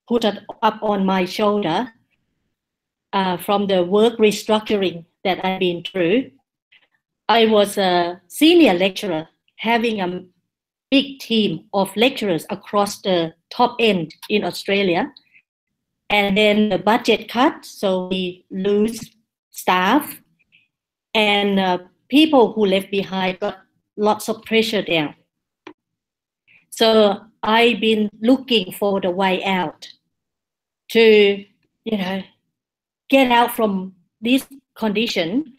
put up on my shoulder from the work restructuring that I've been through. I was a senior lecturer, having a big team of lecturers across the top end in Australia. And then the budget cut, so we lose staff. And people who left behind got lots of pressure down. So I've been looking for the way out to, get out from this condition.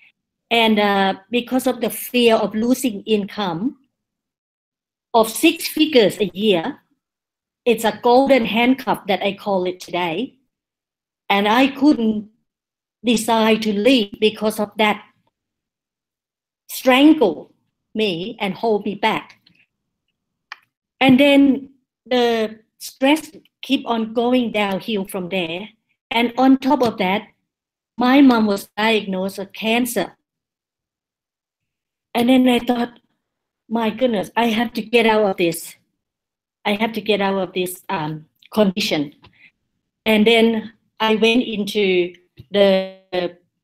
And because of the fear of losing income of 6 figures a year, it's a golden handcuff that I call it today. And I couldn't decide to leave because of that strangle me and hold me back. And then the stress keep on going downhill from there. And on top of that, my mom was diagnosed with cancer. And then I thought, my goodness, I have to get out of this. I have to get out of this condition. And then I went into the,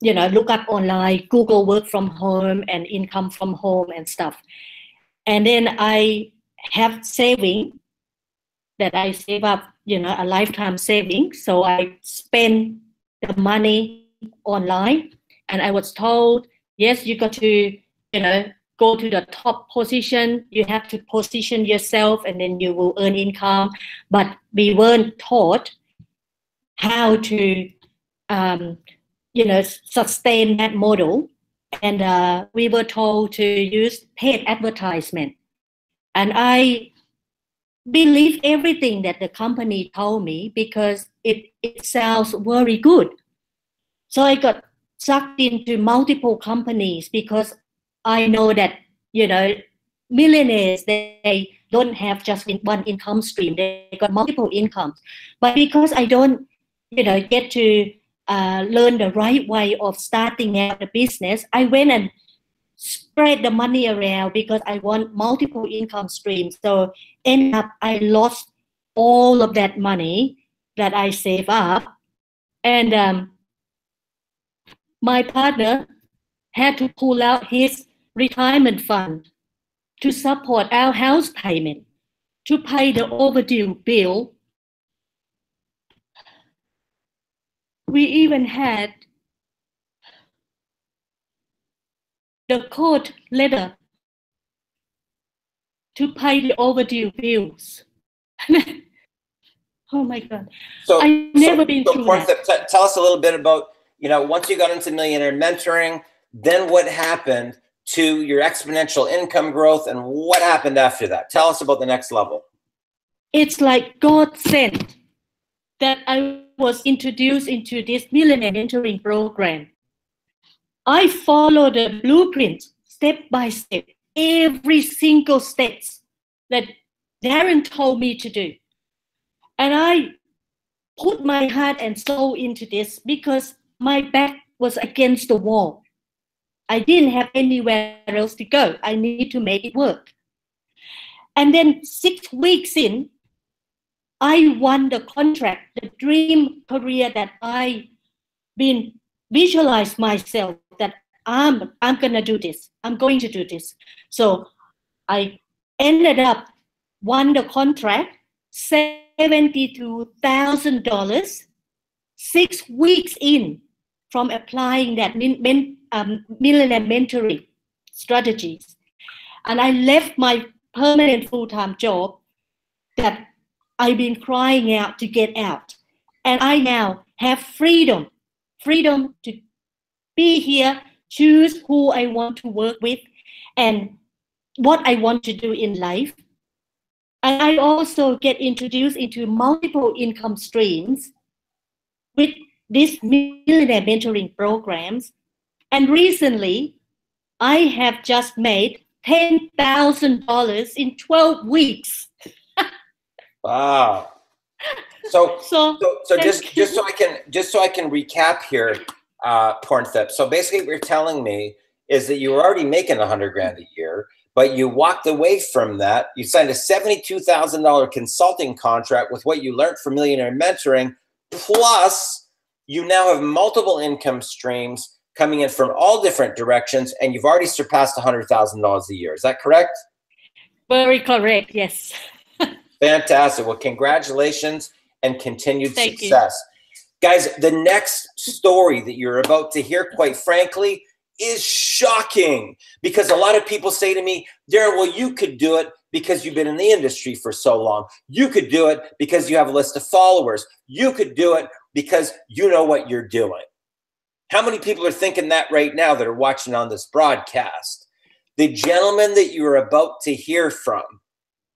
look up online, Google work from home and income from home and stuff. And then I have saving that I save up, a lifetime saving. So I spend the money online, and I was told, yes, you got to, go to the top position. You have to position yourself, and then you will earn income. But we weren't taught how to, sustain that model. And we were told to use paid advertisement. And I believe everything that the company told me because it sounds very good. So I got sucked into multiple companies because I know that, millionaires, they don't have just one income stream. They got multiple incomes. But because I don't, get to learn the right way of starting out the business, I went and spread the money around because I want multiple income streams. So end up, I lost all of that money that I saved up. And my partner had to pull out his retirement fund to support our house payment, to pay the overdue bill. We even had the court letter to pay the overdue bills. Oh my God. I've never been through that. Tell us a little bit about, once you got into Millionaire Mentoring, then what happened to your exponential income growth and what happened after that? Tell us about the next level. It's like God sent that I was introduced into this Millionaire Mentoring program. I follow the blueprint step by step, every single steps that Darren told me to do. And I put my heart and soul into this because my back was against the wall. I didn't have anywhere else to go. I need to make it work. And then 6 weeks in, I won the contract, the dream career that I been visualized myself that I'm gonna do this. I'm going to do this. So I ended up won the contract, $72,000, 6 weeks in from applying that millionaire mentoring strategies. And I left my permanent full-time job that I've been crying out to get out. And I now have freedom to be here, choose who I want to work with and what I want to do in life. And I also get introduced into multiple income streams with these millionaire mentoring programs. And recently, I have just made $10,000 in 12 weeks. Wow. So just so I can recap here, Pornthip. So basically what you're telling me is that you were already making $100,000 a year, but you walked away from that. You signed a $72,000 consulting contract with what you learned from Millionaire Mentoring, plus you now have multiple income streams coming in from all different directions, and you've already surpassed $100,000 a year. Is that correct? Very correct, yes. Fantastic. Well, congratulations and continued Thank success. You. Guys, the next story that you're about to hear, quite frankly, is shocking, because a lot of people say to me, Darren, well, you could do it because you've been in the industry for so long. You could do it because you have a list of followers. You could do it because you know what you're doing. How many people are thinking that right now that are watching on this broadcast? The gentleman that you're about to hear from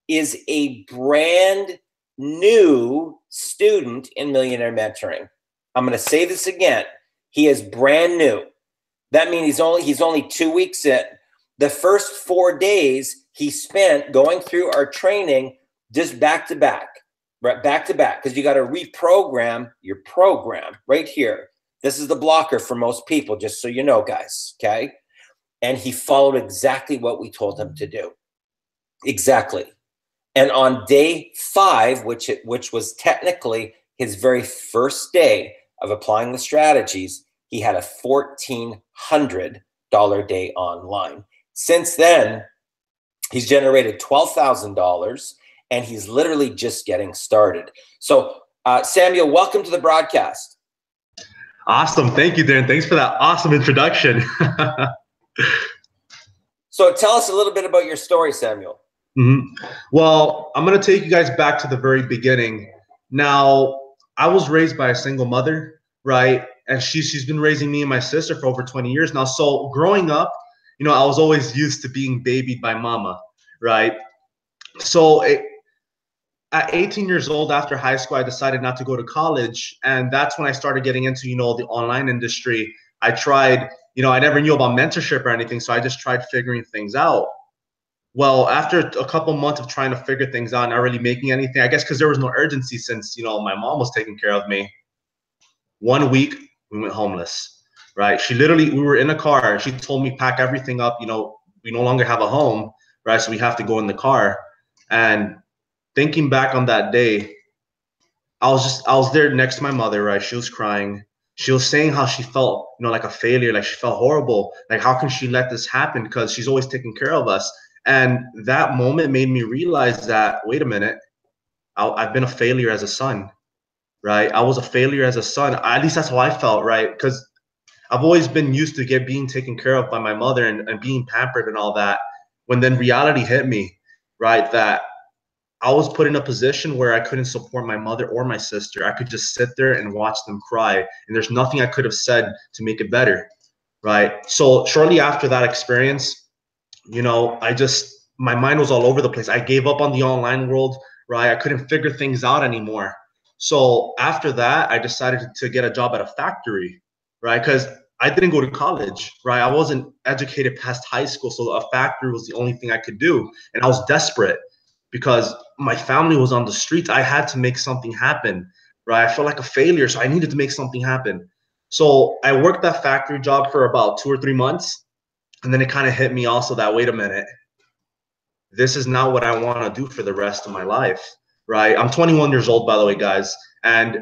is a brand new student in Millionaire Mentoring. I'm going to say this again. He is brand new. That means he's only 2 weeks in. The first 4 days he spent going through our training just back to back, right? Back to back, because you got to reprogram your program right here. This is the blocker for most people, just so you know, guys, okay? And he followed exactly what we told him to do. Exactly. And on day 5, which was technically his very first day of applying the strategies, he had a $1,400 day online. Since then, he's generated $12,000, and he's literally just getting started. So, Samuel, welcome to the broadcast. Awesome. Thank you, Darren. Thanks for that awesome introduction. So tell us a little bit about your story, Samuel. Well, I'm going to take you guys back to the very beginning. Now, I was raised by a single mother, right? And she's been raising me and my sister for over 20 years now. So growing up, you know, I was always used to being babied by mama, right? So at 18 years old, after high school, I decided not to go to college. And that's when I started getting into, you know, the online industry. I tried, you know, I never knew about mentorship or anything. So I just tried figuring things out. Well, after a couple months of trying to figure things out, not really making anything, I guess because there was no urgency since, you know, my mom was taking care of me. 1 week, we went homeless, right? We were in a car and she told me pack everything up. You know, we no longer have a home, right? So we have to go in the car. And thinking back on that day, I was there next to my mother, right? She was crying. She was saying how she felt, you know, like a failure, like she felt horrible. Like, how can she let this happen? Because she's always taking care of us. And that moment made me realize that, wait a minute, I've been a failure as a son, right? I was a failure as a son. At least that's how I felt, right? Because I've always been used to being taken care of by my mother and being pampered and all that. When then reality hit me, right, that I was put in a position where I couldn't support my mother or my sister. I could just sit there and watch them cry. And there's nothing I could have said to make it better, right? So shortly after that experience, you know, my mind was all over the place. I gave up on the online world, right? I couldn't figure things out anymore. So after that, I decided to get a job at a factory, right? Because I didn't go to college, right? I wasn't educated past high school. So a factory was the only thing I could do. And I was desperate because my family was on the streets. I had to make something happen, right? I felt like a failure. So I needed to make something happen. So I worked that factory job for about 2 or 3 months. And then it kind of hit me also that, wait a minute, this is not what I want to do for the rest of my life, right? I'm 21 years old, by the way, guys. And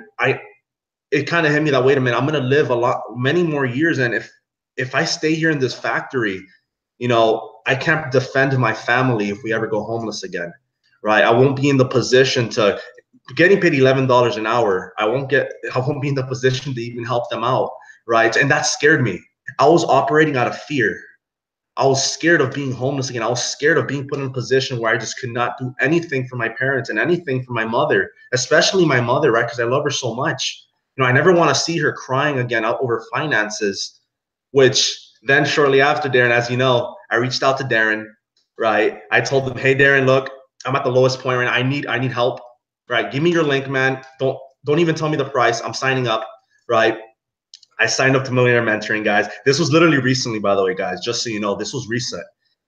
it kind of hit me that, wait a minute, I'm going to live many more years. And if I stay here in this factory, you know, I can't defend my family if we ever go homeless again, right? I won't be in the position to getting paid $11 an hour. I won't be in the position to even help them out, right? And that scared me. I was operating out of fear. I was scared of being homeless again. I was scared of being put in a position where I just could not do anything for my parents and anything for my mother, especially my mother, right? Because I love her so much. You know, I never want to see her crying again over finances, which then shortly after, Darren, as you know, I reached out to Darren, right? I told him, hey, Darren, look, I'm at the lowest point right now. I need help, right? Give me your link, man. Don't even tell me the price. I'm signing up, right? I signed up to Millionaire Mentoring, guys. This was literally recently, by the way, guys, just so you know, this was recent,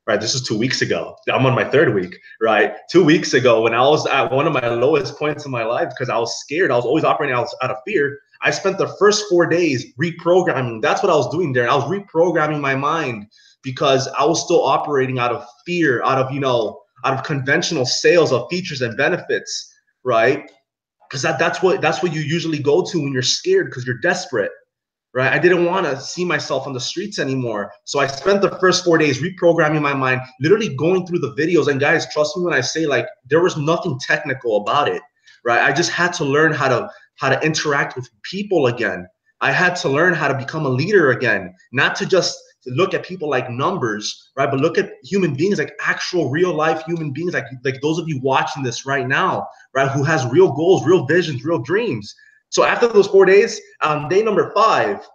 right? This was 2 weeks ago. I'm on my 3rd week, right? 2 weeks ago, when I was at one of my lowest points in my life because I was scared. I was always operating out of fear. I spent the first 4 days reprogramming. That's what I was doing, Darren. I was reprogramming my mind because I was still operating out of fear, out of conventional sales of features and benefits, right? Because that's what you usually go to when you're scared because you're desperate. Right? I didn't want to see myself on the streets anymore. So I spent the first 4 days reprogramming my mind, literally going through the videos. And guys, trust me when I say, like, there was nothing technical about it, right? I just had to learn how to interact with people again. I had to learn how to become a leader again, not to just look at people like numbers, right? But look at human beings, like actual real life human beings, like those of you watching this right now, right? Who has real goals, real visions, real dreams. So after those 4 days, day number 5,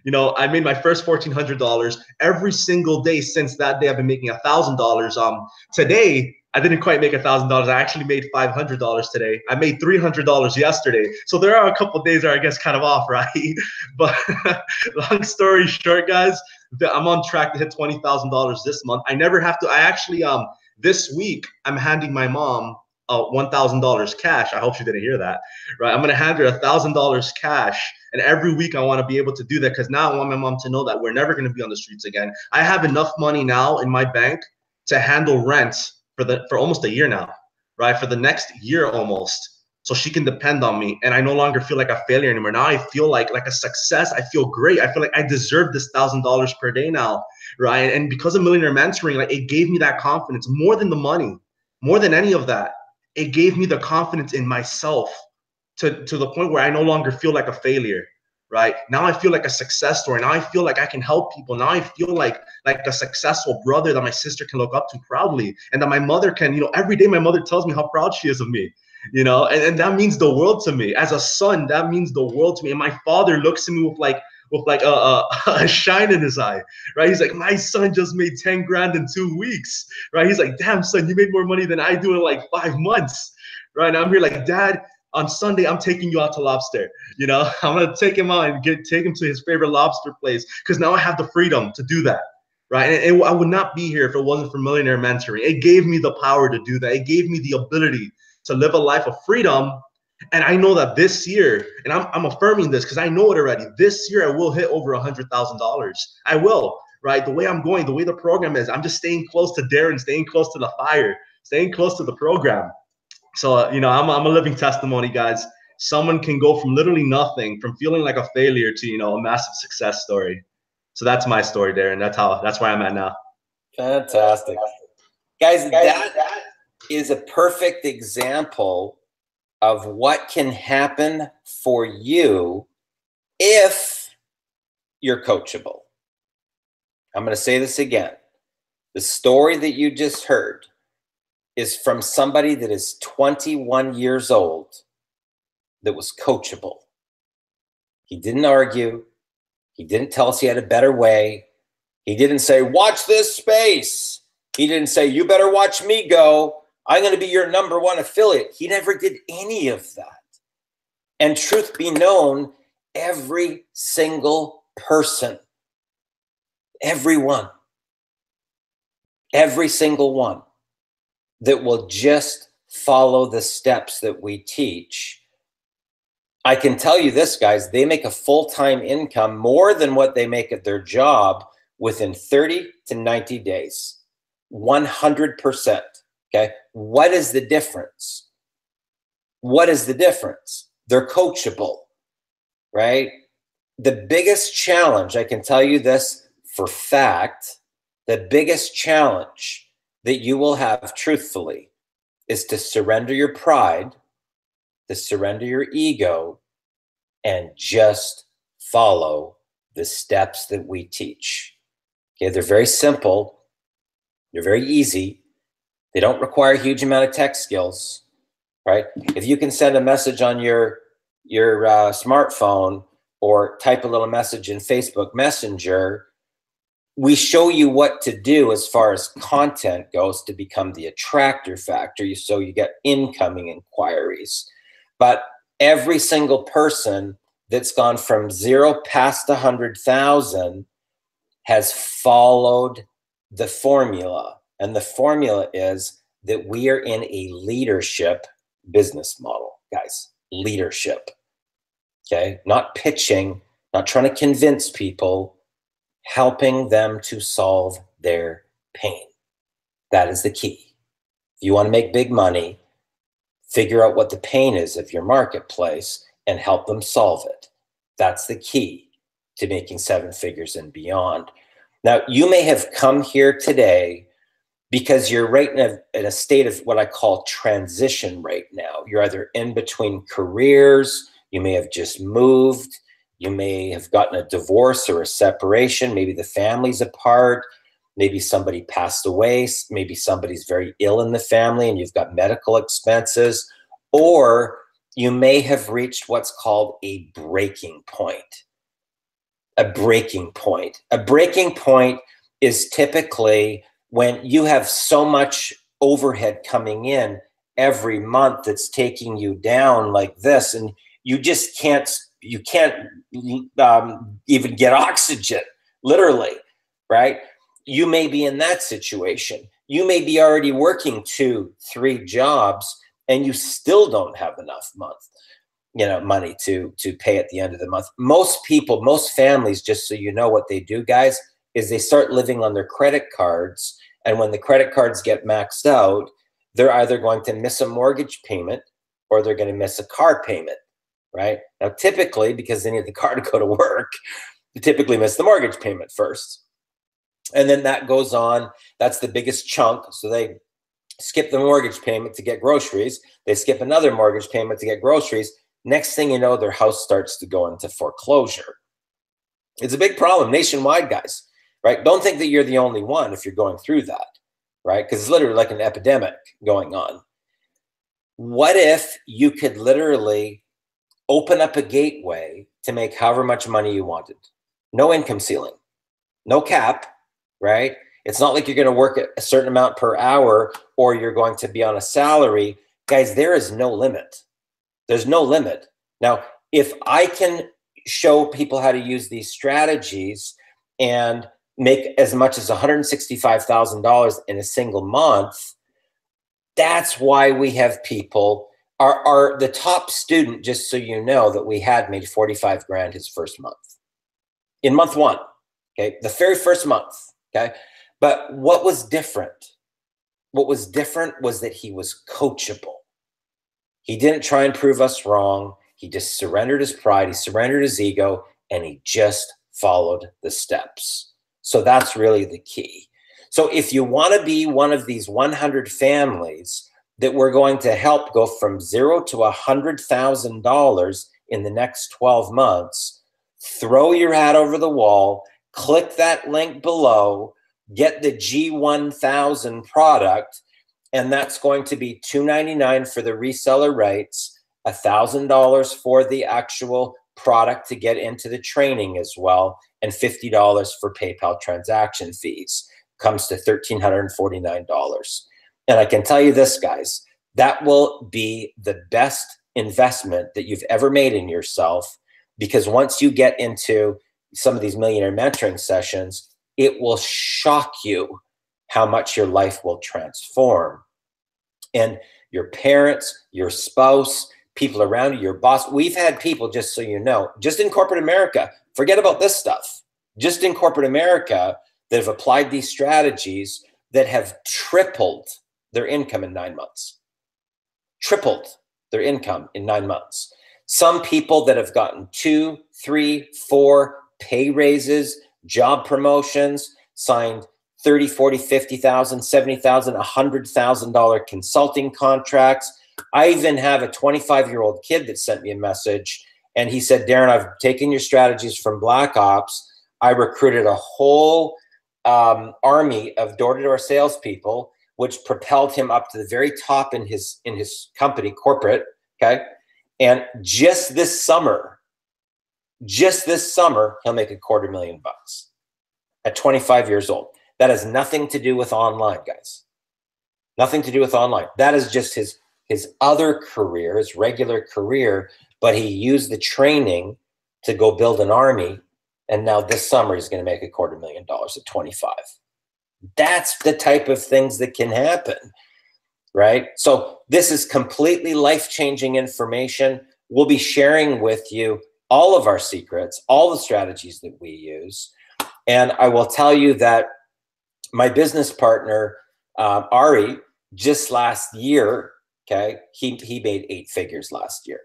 you know, I made my first $1,400 every single day since that day. I've been making $1,000. Today I didn't quite make $1,000. I actually made $500 today. I made $300 yesterday. So there are a couple of days that are, I guess, kind of off, right? But long story short, guys, I'm on track to hit $20,000 this month. I never have to. I actually, this week, I'm handing my mom $1,000 cash. I hope she didn't hear that, right? I'm gonna hand her $1,000 cash, and every week I want to be able to do that because now I want my mom to know that we're never gonna be on the streets again. I have enough money now in my bank to handle rent for almost a year now, right? For the next year almost. So she can depend on me, and I no longer feel like a failure anymore. Now I feel like a success. I feel great. I feel like I deserve this $1,000 per day now, right? And because of Millionaire Mentoring, like, it gave me that confidence more than the money, more than any of that. It gave me the confidence in myself to the point where I no longer feel like a failure, right? Now I feel like a success story. Now I feel like I can help people. Now I feel like a successful brother that my sister can look up to proudly, and that my mother can, every day my mother tells me how proud she is of me, and that means the world to me. As a son, that means the world to me. And my father looks at me with a shine in his eye, right? He's like, my son just made 10 grand in 2 weeks, right? He's like, damn, son, you made more money than I do in like 5 months, right? And I'm here like, Dad, on Sunday, I'm taking you out to lobster. I'm gonna take him out and take him to his favorite lobster place, because now I have the freedom to do that, right? And I would not be here if it wasn't for Millionaire Mentoring. It gave me the power to do that. It gave me the ability to live a life of freedom. And I know that this year, and I'm affirming this because I know it already, this year I will hit over $100,000. I will, right? The way I'm going, the way the program is, I'm just staying close to Darren, staying close to the fire, staying close to the program. So, I'm a living testimony, guys. Someone can go from literally nothing, from feeling like a failure to, a massive success story. So that's my story, Darren. That's where I'm at now. Fantastic. Guys, that is a perfect example of what can happen for you if you're coachable. I'm going to say this again. The story that you just heard is from somebody that is 21 years old that was coachable. He didn't argue. He didn't tell us he had a better way. He didn't say, watch this space. He didn't say, you better watch me go. I'm going to be your #1 affiliate. He never did any of that. And truth be known, every single person, every single one that will just follow the steps that we teach, I can tell you this, guys, they make a full-time income more than what they make at their job within 30 to 90 days. 100%. Okay. What is the difference? What is the difference? They're coachable, right? The biggest challenge, I can tell you this for fact, the biggest challenge that you will have truthfully is to surrender your pride, to surrender your ego, and just follow the steps that we teach. Okay, they're very simple. They're very easy. They don't require a huge amount of tech skills, right? If you can send a message on your smartphone or type a little message in Facebook Messenger, we show you what to do as far as content goes to become the attractor factor, so you get incoming inquiries. But every single person that's gone from 0 past 100,000 has followed the formula. And the formula is that we are in a leadership business model, guys. Leadership. Okay? Not pitching, not trying to convince people, helping them to solve their pain. That is the key. If you want to make big money, figure out what the pain is of your marketplace and help them solve it. That's the key to making 7 figures and beyond. Now, you may have come here today because you're right in a state of what I call transition right now. You're either in between careers, you may have just moved, you may have gotten a divorce or a separation, maybe the family's apart, maybe somebody passed away, maybe somebody's very ill in the family and you've got medical expenses, or you may have reached what's called a breaking point. A breaking point. A breaking point is typically when you have so much overhead coming in every month that's taking you down like this, and you just can't even get oxygen, literally, right? You may be in that situation. You may be already working 2-3 jobs and you still don't have enough money to pay at the end of the month. Most people, most families, just so you know what they do, guys, is they start living on their credit cards. And when the credit cards get maxed out, they're either going to miss a mortgage payment or they're going to miss a car payment, right? Now, typically, because they need the car to go to work, they typically miss the mortgage payment first. And then that goes on. That's the biggest chunk. So they skip the mortgage payment to get groceries. They skip another mortgage payment to get groceries. Next thing you know, their house starts to go into foreclosure. It's a big problem nationwide, guys, right? Don't think that you're the only one if you're going through that, right? Because it's literally like an epidemic going on. What if you could literally open up a gateway to make however much money you wanted? No income ceiling, no cap, right? It's not like you're going to work a certain amount per hour or you're going to be on a salary. Guys, there is no limit. There's no limit. Now, if I can show people how to use these strategies and make as much as $165,000 in a single month, that's why we have people. The top student, just so you know, that we had made 45 grand his first month. In month one, okay? The very first month, okay? But what was different? What was different was that he was coachable. He didn't try and prove us wrong. He just surrendered his pride. He surrendered his ego, and he just followed the steps. So that's really the key. So if you want to be one of these 100 families that we're going to help go from $0 to $100,000 in the next 12 months, throw your hat over the wall, click that link below, get the G1000 product, and that's going to be $299 for the reseller rights, $1,000 for the actual product to get into the training as well, and $50 for PayPal transaction fees. Comes to $1,349. And I can tell you this, guys, that will be the best investment that you've ever made in yourself, because once you get into some of these millionaire mentoring sessions, it will shock you how much your life will transform. And your parents, your spouse, people around you, your boss. We've had people, just so you know, just in corporate America, forget about this stuff, just in corporate America that have applied these strategies that have tripled their income in 9 months. Tripled their income in 9 months. Some people that have gotten 2, 3, 4 pay raises, job promotions, signed $30,000, $40,000, $50,000, $70,000, $100,000 consulting contracts. I even have a 25-year-old kid that sent me a message, and he said, Darren, I've taken your strategies from Black Ops. I recruited a whole army of door-to-door salespeople, which propelled him up to the very top in his company, corporate, okay? And just this summer, he'll make $250,000 at 25 years old. That has nothing to do with online, guys. Nothing to do with online. That is just his other career, his regular career, but he used the training to go build an army. And now this summer he's going to make $250,000 at 25. That's the type of things that can happen, right? So this is completely life-changing information. We'll be sharing with you all of our secrets, all the strategies that we use. And I will tell you that my business partner, Ari, just last year, okay, he made 8 figures last year.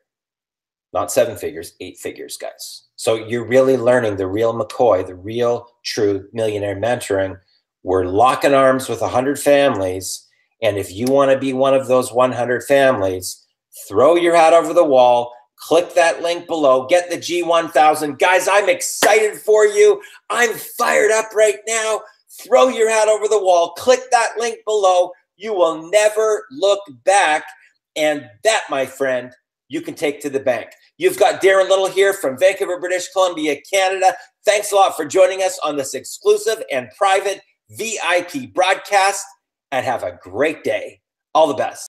Not 7 figures, 8 figures, guys. So you're really learning the real McCoy, the real true millionaire mentoring. We're locking arms with 100 families. And if you want to be one of those 100 families, throw your hat over the wall, click that link below, get the G1000. Guys, I'm excited for you. I'm fired up right now. Throw your hat over the wall, click that link below. You will never look back. And that, my friend, you can take to the bank. You've got Darren Little here from Vancouver, British Columbia, Canada. Thanks a lot for joining us on this exclusive and private VIP broadcast. and have a great day. All the best.